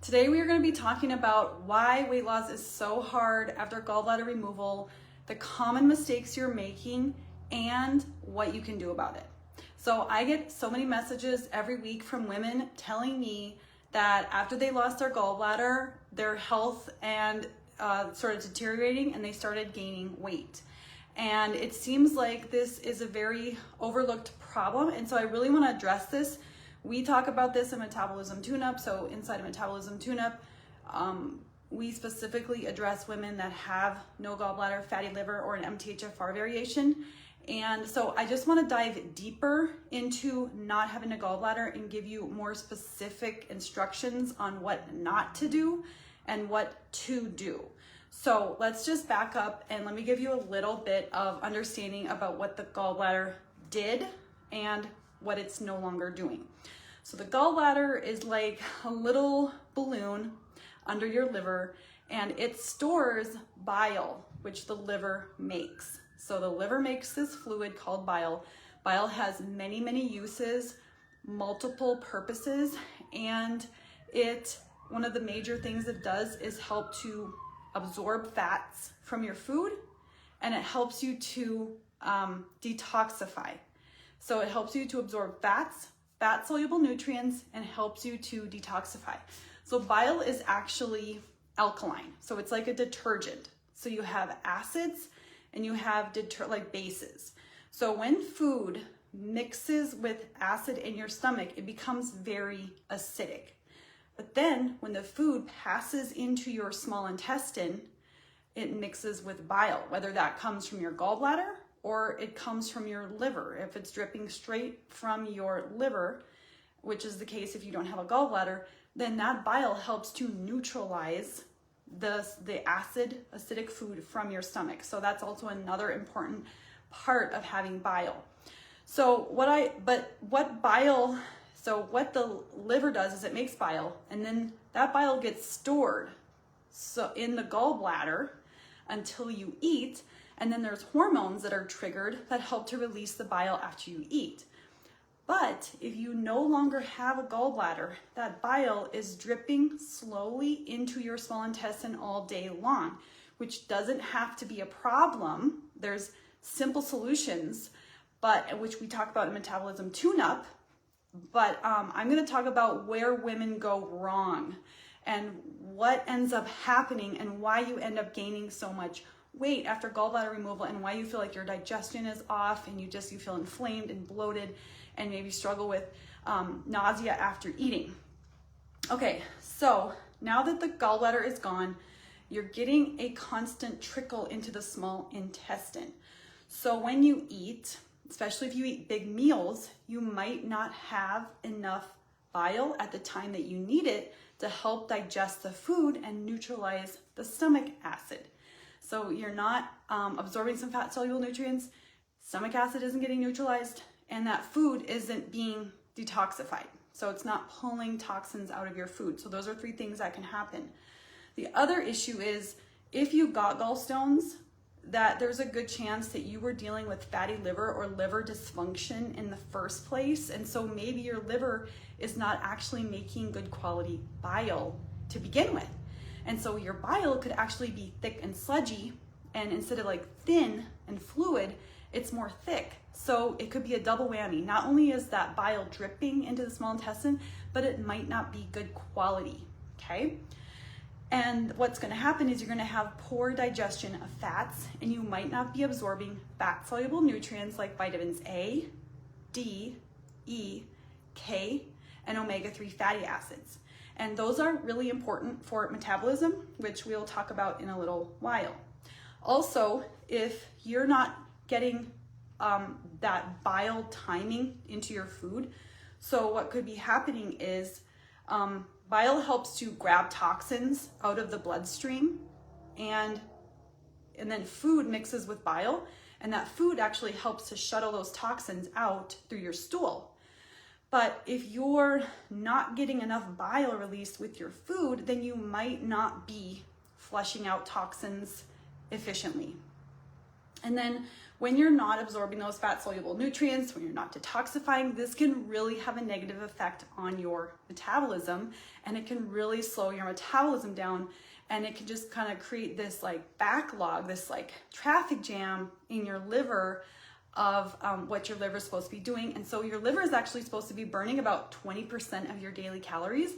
Today we are going to be talking about why weight loss is so hard after gallbladder removal, the common mistakes you're making, and what you can do about it. So I get so many messages every week from women telling me that after they lost their gallbladder, their health and started deteriorating and they started gaining weight. And it seems like this is a very overlooked problem, and so I really want to address this. We talk about this in Metabolism Tune-Up. So inside of Metabolism Tune-Up, we specifically address women that have no gallbladder, fatty liver, or an MTHFR variation. And so I just want to dive deeper into not having a gallbladder and give you more specific instructions on what not to do and what to do. So let's just back up and let me give you a little bit of understanding about what the gallbladder did and what it's no longer doing. So the gallbladder is like a little balloon under your liver, and it stores bile, which the liver makes. So the liver makes this fluid called bile. Bile has many, many uses, multiple purposes, and one of the major things it does is help to absorb fats from your food, and it helps you to detoxify. So it helps you to absorb fat-soluble nutrients, and helps you to detoxify. So bile is actually alkaline. So it's like a detergent. So you have acids and you have bases. So when food mixes with acid in your stomach, it becomes very acidic. But then when the food passes into your small intestine, it mixes with bile, whether that comes from your gallbladder or it comes from your liver. If it's dripping straight from your liver, which is the case if you don't have a gallbladder, then that bile helps to neutralize the acidic food from your stomach. So that's also another important part of having bile. So what the liver does is it makes bile, and then that bile gets stored in the gallbladder until you eat. And then there's hormones that are triggered that help to release the bile after you eat. But if you no longer have a gallbladder, that bile is dripping slowly into your small intestine all day long, which doesn't have to be a problem. There's simple solutions, which we talk about in Metabolism Tune-Up. But I'm going to talk about where women go wrong and what ends up happening and why you end up gaining so much weight after gallbladder removal, and why you feel like your digestion is off and you feel inflamed and bloated and maybe struggle with nausea after eating. Okay, so now that the gallbladder is gone, you're getting a constant trickle into the small intestine. So when you eat, especially if you eat big meals, you might not have enough bile at the time that you need it to help digest the food and neutralize the stomach acid. So you're not absorbing some fat-soluble nutrients, stomach acid isn't getting neutralized, and that food isn't being detoxified. So it's not pulling toxins out of your food. So those are three things that can happen. The other issue is if you got gallstones, that there's a good chance that you were dealing with fatty liver or liver dysfunction in the first place. And so maybe your liver is not actually making good quality bile to begin with. And so your bile could actually be thick and sludgy, and instead of like thin and fluid, it's more thick. So it could be a double whammy. Not only is that bile dripping into the small intestine, but it might not be good quality, okay? And what's gonna happen is you're gonna have poor digestion of fats, and you might not be absorbing fat-soluble nutrients like vitamins A, D, E, K, and omega-3 fatty acids. And those are really important for metabolism, which we'll talk about in a little while. Also, if you're not getting that bile timing into your food, so what could be happening is bile helps to grab toxins out of the bloodstream, and then food mixes with bile, and that food actually helps to shuttle those toxins out through your stool. But if you're not getting enough bile released with your food, then you might not be flushing out toxins efficiently. And then when you're not absorbing those fat-soluble nutrients, when you're not detoxifying, this can really have a negative effect on your metabolism, and it can really slow your metabolism down, and it can just kind of create this like backlog, this like traffic jam in your liver of what your liver is supposed to be doing. And so your liver is actually supposed to be burning about 20% of your daily calories.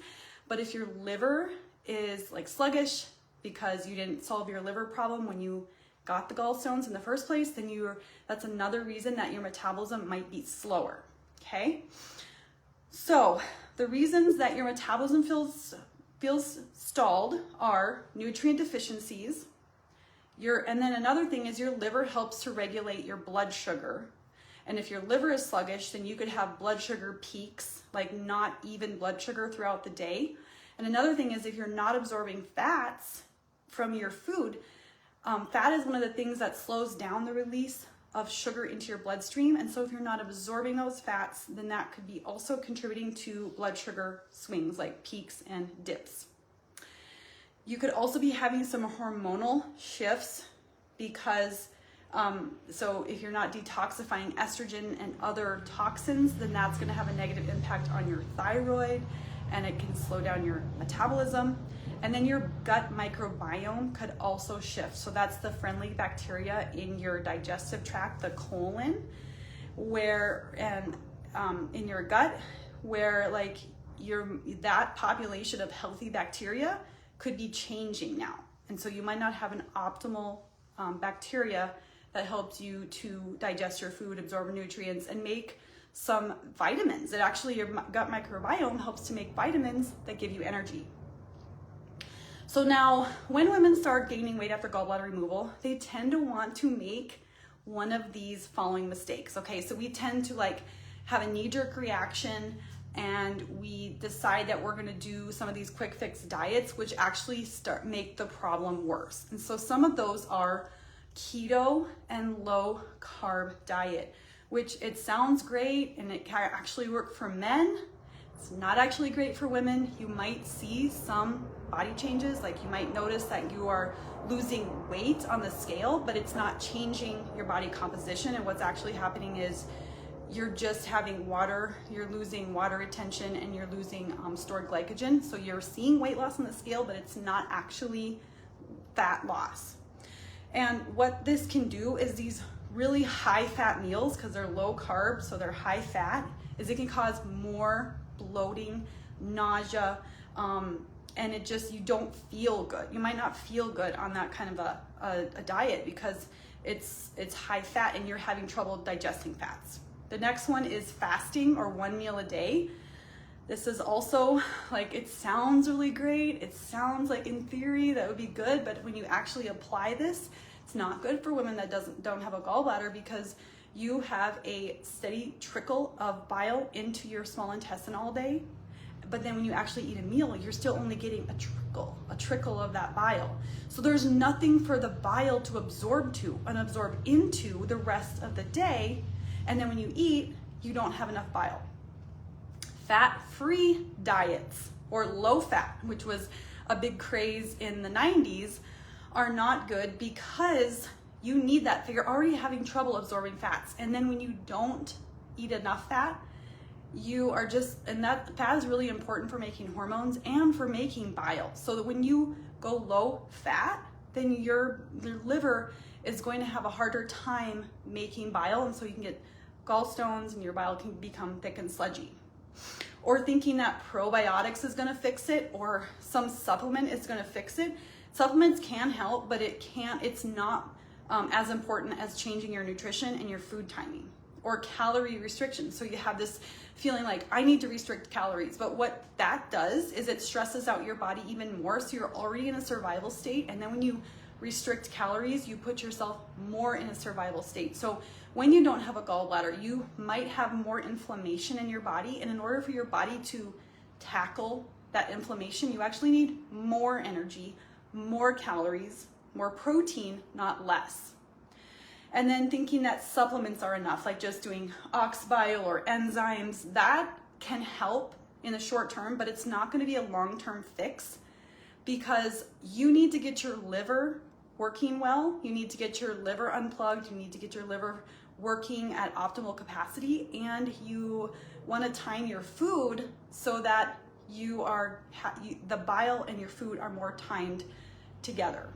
But if your liver is like sluggish because you didn't solve your liver problem when you got the gallstones in the first place, then that's another reason that your metabolism might be slower, okay? So the reasons that your metabolism feels stalled are nutrient deficiencies, and then another thing is your liver helps to regulate your blood sugar. And if your liver is sluggish, then you could have blood sugar peaks, like not even blood sugar throughout the day. And another thing is if you're not absorbing fats from your food, fat is one of the things that slows down the release of sugar into your bloodstream. And so if you're not absorbing those fats, then that could be also contributing to blood sugar swings like peaks and dips. You could also be having some hormonal shifts because, so if you're not detoxifying estrogen and other toxins, then that's gonna have a negative impact on your thyroid, and it can slow down your metabolism. And then your gut microbiome could also shift. So that's the friendly bacteria in your digestive tract, the colon, in your gut, where like that population of healthy bacteria could be changing now. And so you might not have an optimal bacteria that helps you to digest your food, absorb nutrients, and make some vitamins. It actually, your gut microbiome helps to make vitamins that give you energy. So now when women start gaining weight after gallbladder removal, they tend to want to make one of these following mistakes. Okay, so we tend to like have a knee-jerk reaction, and we decide that we're gonna do some of these quick fix diets, which actually make the problem worse. And so some of those are keto and low carb diet, which it sounds great and it can actually work for men. It's not actually great for women. You might see some body changes, like you might notice that you are losing weight on the scale, but it's not changing your body composition. And what's actually happening is you're just having water, you're losing water retention, and you're losing stored glycogen. So you're seeing weight loss on the scale, but it's not actually fat loss. And what this can do is these really high fat meals, because they're low carb, so they're high fat, is it can cause more bloating, nausea, and it just, you don't feel good. You might not feel good on that kind of a diet because it's high fat and you're having trouble digesting fats. The next one is fasting, or 1 meal a day. This is also like, it sounds really great. It sounds like in theory that would be good, but when you actually apply this, it's not good for women that don't have a gallbladder, because you have a steady trickle of bile into your small intestine all day. But then when you actually eat a meal, you're still only getting a trickle of that bile. So there's nothing for the bile to absorb to and absorb into the rest of the day. And then when you eat, you don't have enough bile. Fat-free diets, or low fat, which was a big craze in the 90s, are not good because you need that. You're already having trouble absorbing fats. And then when you don't eat enough fat, you are just, and that fat is really important for making hormones and for making bile. So that when you go low fat, then your liver is going to have a harder time making bile, and so you can get gallstones and your bile can become thick and sludgy. Or thinking that probiotics is going to fix it, or some supplement is going to fix it. Supplements can help, but it's not as important as changing your nutrition and your food timing. Or calorie restriction. So you have this feeling like, I need to restrict calories, but what that does is it stresses out your body even more. So you're already in a survival state, and then when you restrict calories, you put yourself more in a survival state. So when you don't have a gallbladder, you might have more inflammation in your body, and in order for your body to tackle that inflammation, you actually need more energy, more calories, more protein, not less. And then thinking that supplements are enough, like just doing ox bile or enzymes, that can help in the short term, but it's not going to be a long-term fix, because you need to get your liver working well. You need to get your liver unplugged. You need to get your liver working at optimal capacity, and you want to time your food so that the bile and your food are more timed together.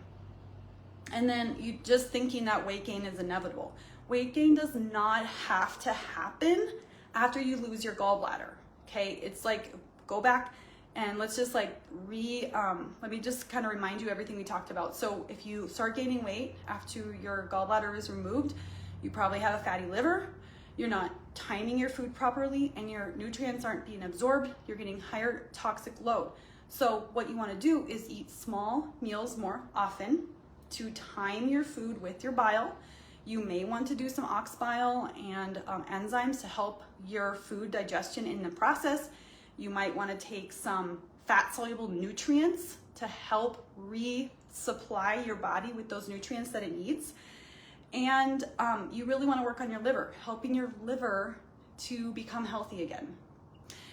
And then you just thinking that weight gain is inevitable. Weight gain does not have to happen after you lose your gallbladder. Okay, it's like, go back and let's just like let me just kind of remind you everything we talked about. So if you start gaining weight after your gallbladder is removed, you probably have a fatty liver, you're not timing your food properly, and your nutrients aren't being absorbed, you're getting higher toxic load. So what you want to do is eat small meals more often to time your food with your bile. You may want to do some ox bile and enzymes to help your food digestion in the process. You might want to take some fat-soluble nutrients to help resupply your body with those nutrients that it needs. And you really want to work on your liver, helping your liver to become healthy again.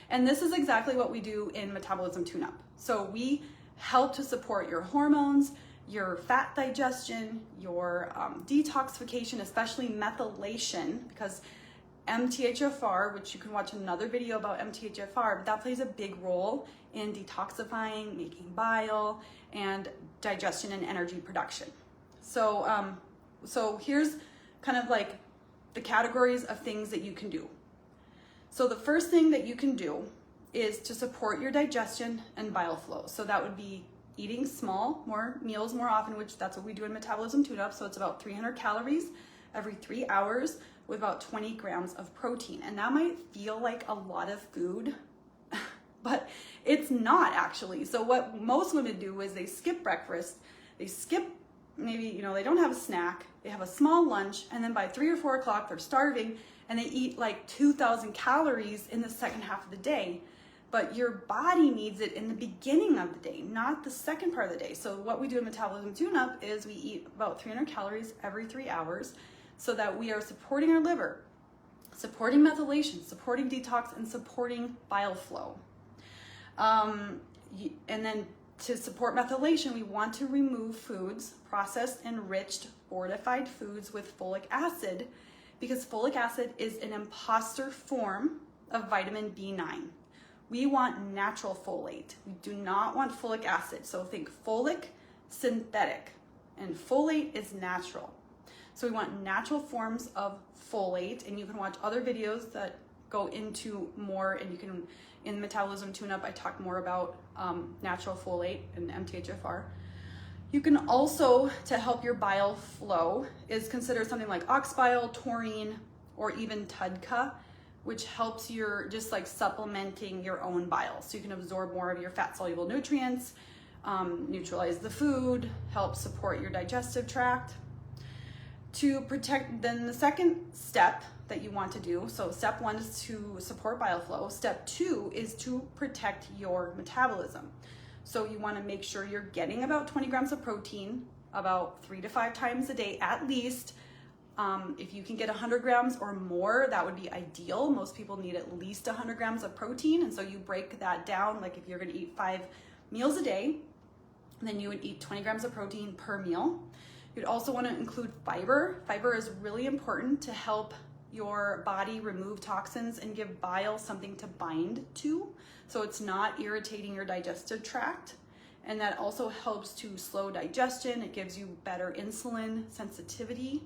And this is exactly what we do in Metabolism Tune-Up. So we help to support your hormones, your fat digestion, your detoxification, especially methylation, because MTHFR, which you can watch another video about MTHFR, but that plays a big role in detoxifying, making bile, and digestion and energy production. So here's kind of like the categories of things that you can do. So the first thing that you can do is to support your digestion and bile flow. So that would be eating more meals more often, which that's what we do in Metabolism Tune-Up. So it's about 300 calories every 3 hours with about 20 grams of protein. And that might feel like a lot of food, but it's not actually. So what most women do is they skip breakfast, they skip maybe, they don't have a snack, they have a small lunch, and then by 3 or 4 o'clock they're starving and they eat like 2,000 calories in the second half of the day. But your body needs it in the beginning of the day, not the second part of the day. So what we do in Metabolism Tune-Up is we eat about 300 calories every 3 hours so that we are supporting our liver, supporting methylation, supporting detox, and supporting bile flow. And then to support methylation, we want to remove foods, processed, enriched, fortified foods with folic acid, because folic acid is an imposter form of vitamin B9. We want natural folate. We do not want folic acid. So think folic, synthetic, and folate is natural. So we want natural forms of folate, and you can watch other videos that go into more, and you can, in Metabolism Tune-Up, I talk more about natural folate and MTHFR. You can also, to help your bile flow, is consider something like ox bile, taurine, or even TUDCA, which helps your just like supplementing your own bile. So you can absorb more of your fat-soluble nutrients, neutralize the food, help support your digestive tract. To protect, then the second step that you want to do, so step 1 is to support bile flow. Step 2 is to protect your metabolism. So you want to make sure you're getting about 20 grams of protein about 3 to 5 times a day at least. If you can get 100 grams or more, that would be ideal. Most people need at least 100 grams of protein. And so you break that down, like if you're going to eat 5 meals a day, then you would eat 20 grams of protein per meal. You'd also want to include fiber. Fiber is really important to help your body remove toxins and give bile something to bind to, so it's not irritating your digestive tract. And that also helps to slow digestion. It gives you better insulin sensitivity.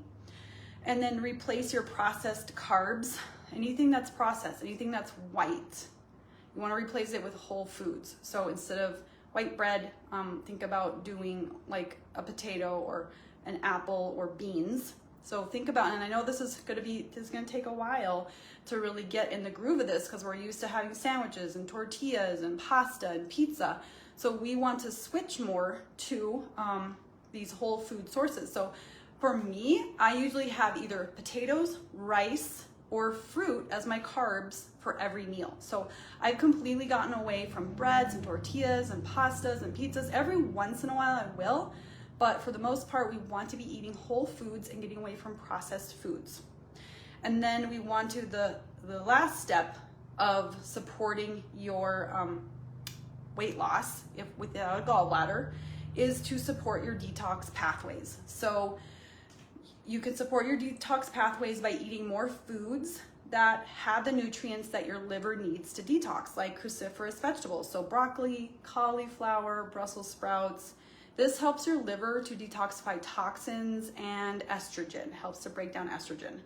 And then replace your processed carbs. Anything that's processed, anything that's white, you want to replace it with whole foods. So instead of white bread, think about doing like a potato or an apple or beans. So think about, and I know this is going to take a while to really get in the groove of this, because we're used to having sandwiches and tortillas and pasta and pizza. So we want to switch more to these whole food sources. So for me, I usually have either potatoes, rice, or fruit as my carbs for every meal. So I've completely gotten away from breads and tortillas and pastas and pizzas. Every once in a while I will, but for the most part, we want to be eating whole foods and getting away from processed foods. And then we want to, the last step of supporting your weight loss without a gallbladder is to support your detox pathways. So you can support your detox pathways by eating more foods that have the nutrients that your liver needs to detox, like cruciferous vegetables. So broccoli, cauliflower, Brussels sprouts. This helps your liver to detoxify toxins and estrogen, helps to break down estrogen.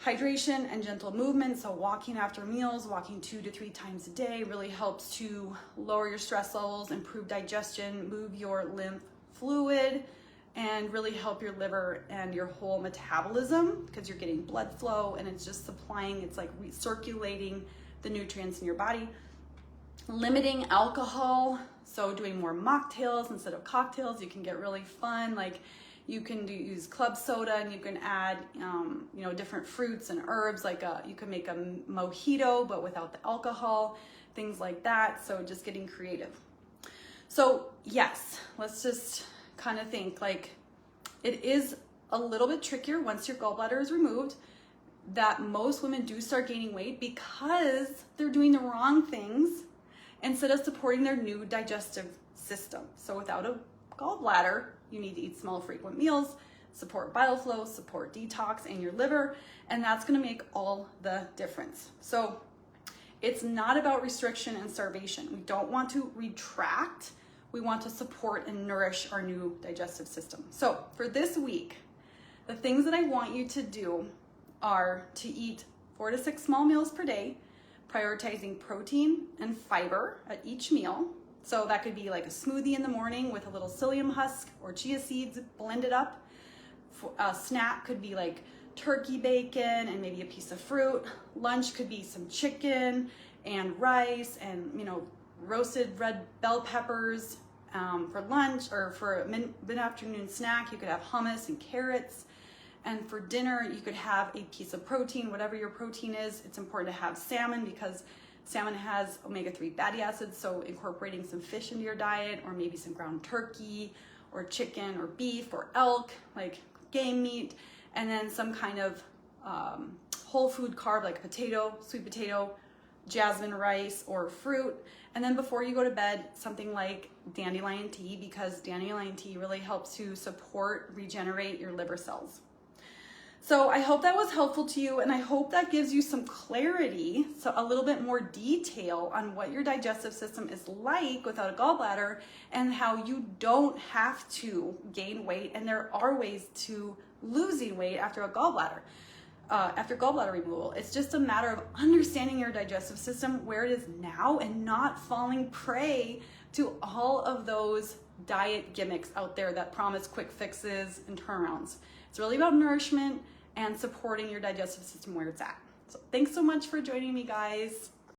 Hydration and gentle movement, so walking after meals, walking 2 to 3 times a day really helps to lower your stress levels, improve digestion, move your lymph fluid, and really help your liver and your whole metabolism, because you're getting blood flow and it's just supplying, it's like recirculating the nutrients in your body. Limiting alcohol, so doing more mocktails instead of cocktails. You can get really fun, like you can use club soda, and you can add you know, different fruits and herbs, like you can make a mojito but without the alcohol, things like that. So just getting creative. So yes, let's just kind of think, like, it is a little bit trickier once your gallbladder is removed, that most women do start gaining weight because they're doing the wrong things instead of supporting their new digestive system. So without a gallbladder, you need to eat small, frequent meals, support bile flow, support detox in your liver, and that's going to make all the difference. So it's not about restriction and starvation. We don't want to retract. We want to support and nourish our new digestive system. So for this week, the things that I want you to do are to eat 4 to 6 small meals per day, prioritizing protein and fiber at each meal. So that could be like a smoothie in the morning with a little psyllium husk or chia seeds blended up. A snack could be like turkey bacon and maybe a piece of fruit. Lunch could be some chicken and rice and, you know, roasted red bell peppers. For lunch, or for a mid-afternoon snack, you could have hummus and carrots. And for dinner, you could have a piece of protein, whatever your protein is. It's important to have salmon because salmon has omega-3 fatty acids, so incorporating some fish into your diet, or maybe some ground turkey or chicken or beef or elk, like game meat, and then some kind of whole food carb like potato, sweet potato, jasmine rice, or fruit. And then before you go to bed, something like dandelion tea, because dandelion tea really helps to support, regenerate your liver cells. So I hope that was helpful to you, and I hope that gives you some clarity, so a little bit more detail on what your digestive system is like without a gallbladder, and how you don't have to gain weight, and there are ways to losing weight after a gallbladder. After gallbladder removal. It's just a matter of understanding your digestive system, where it is now, and not falling prey to all of those diet gimmicks out there that promise quick fixes and turnarounds. It's really about nourishment and supporting your digestive system where it's at. So thanks so much for joining me, guys.